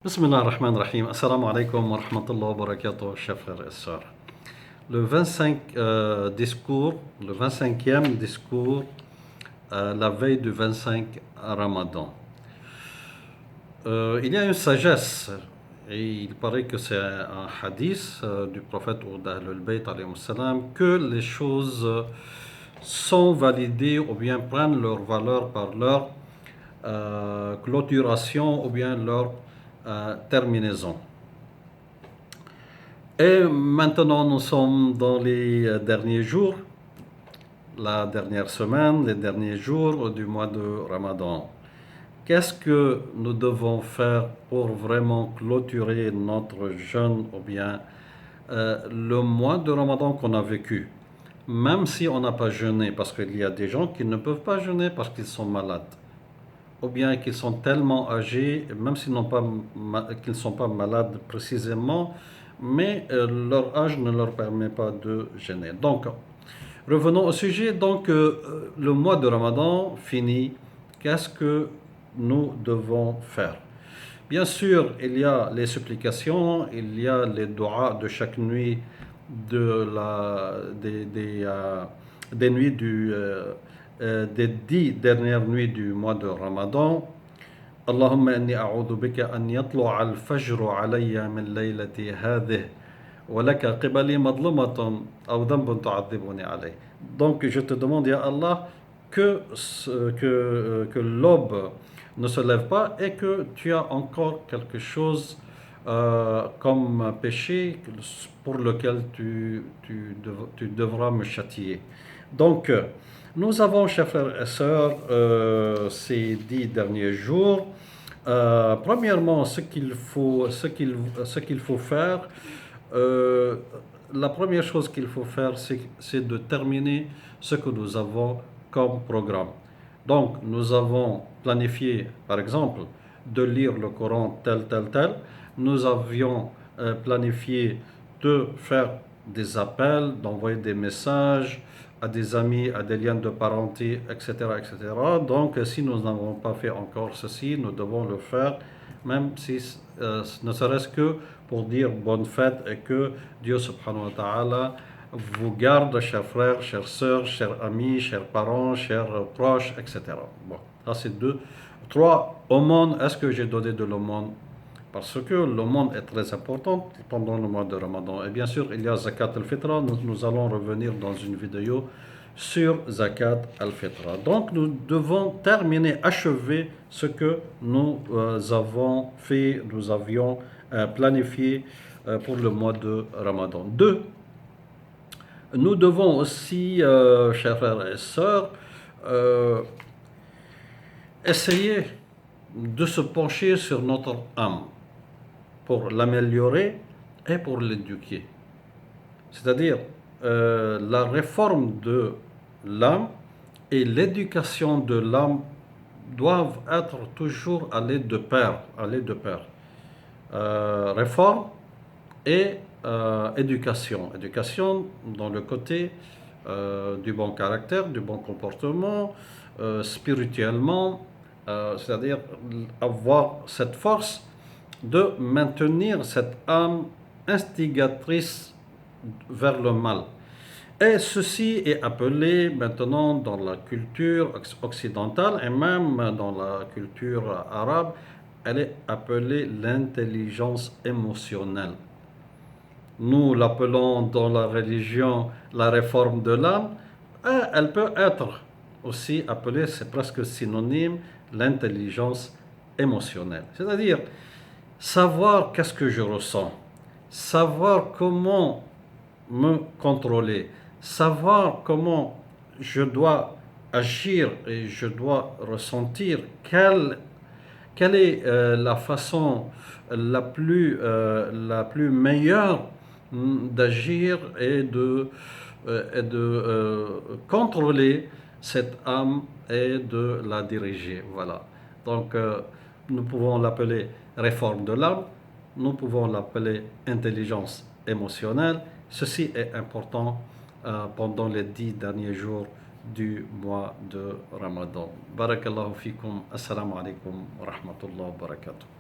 Bismillah ar-Rahman ar-Rahim. Assalamu alaikum wa rahmatullahi wa barakatuh, chers frères et sœurs. Le 25e discours, la veille du 25 Ramadan. Il y a une sagesse, et il paraît que c'est un hadith du prophète ou d'Ahlul Bayt alayhi salam, que les choses sont validées ou bien prennent leur valeur par leur clôturation ou bien leur terminaison. Et maintenant, nous sommes dans les derniers jours, la dernière semaine, les derniers jours du mois de Ramadan. Qu'est-ce que nous devons faire pour vraiment clôturer notre jeûne ou bien le mois de Ramadan qu'on a vécu, même si on n'a pas jeûné, parce qu'il y a des gens qui ne peuvent pas jeûner parce qu'ils sont malades, ou bien qu'ils sont tellement âgés, même s'ils qu'ils ne sont pas malades précisément, mais leur âge ne leur permet pas de jeûner. Donc, revenons au sujet. Donc, le mois de Ramadan fini. Qu'est-ce que nous devons faire? Bien sûr, il y a les supplications, il y a les doigts de chaque nuit des nuits des 10 dernières nuits du mois de Ramadan. Allahumma inni a'udhu bika an yatlu'a al-fajru alayya min laylati hadhihi wa laka qibali madlumatun aw dhanbun tu'adhibuni alayh. Donc je te demande, ya Allah, que l'aube ne se lève pas et que tu as encore quelque chose comme péché pour lequel tu devras me châtier. Donc, nous avons, chers frères et sœurs, ces 10 derniers jours, premièrement, ce qu'il faut faire, la première chose qu'il faut faire, c'est de terminer ce que nous avons comme programme. Donc, nous avons planifié, par exemple, de lire le Coran tel. Nous avions planifié de faire des appels, d'envoyer des messages à des amis, à des liens de parenté, etc., etc. Donc, si nous n'avons pas fait encore ceci, nous devons le faire, même si ne serait-ce que pour dire bonne fête et que Dieu subhanahu wa ta'ala vous garde, chers frères, chères sœurs, chers amis, chers parents, chers proches, etc. Bon, ça c'est 3 aumônes. Est-ce que j'ai donné de l'aumône? Parce que l'aumône est très importante pendant le mois de Ramadan. Et bien sûr, il y a Zakat al-Fitra. Nous allons revenir dans une vidéo sur Zakat al-Fitra. Donc, nous devons achever ce que nous avons fait, nous avions planifié pour le mois de Ramadan. 2. Nous devons aussi, chers frères et sœurs, essayer de se pencher sur notre âme pour l'améliorer et pour l'éduquer. C'est-à-dire, la réforme de l'âme et l'éducation de l'âme doivent être toujours aller de pair. Réforme et éducation. Éducation dans le côté du bon caractère, du bon comportement, spirituellement, c'est-à-dire avoir cette force de maintenir cette âme instigatrice vers le mal. Et ceci est appelé maintenant dans la culture occidentale et même dans la culture arabe, elle est appelée l'intelligence émotionnelle. Nous l'appelons dans la religion la réforme de l'âme, et elle peut être aussi appelée, c'est presque synonyme, l'intelligence émotionnelle. C'est-à-dire savoir qu'est-ce que je ressens, savoir comment me contrôler, savoir comment je dois agir et je dois ressentir quelle est la façon la plus meilleure d'agir et de contrôler cette âme et de la diriger. Voilà. Donc, nous pouvons l'appeler réforme de l'âme, nous pouvons l'appeler intelligence émotionnelle. Ceci est important pendant les 10 derniers jours du mois de Ramadan. Barakallahu fikum. Assalamu alaikum wa rahmatullahi wa barakatuh.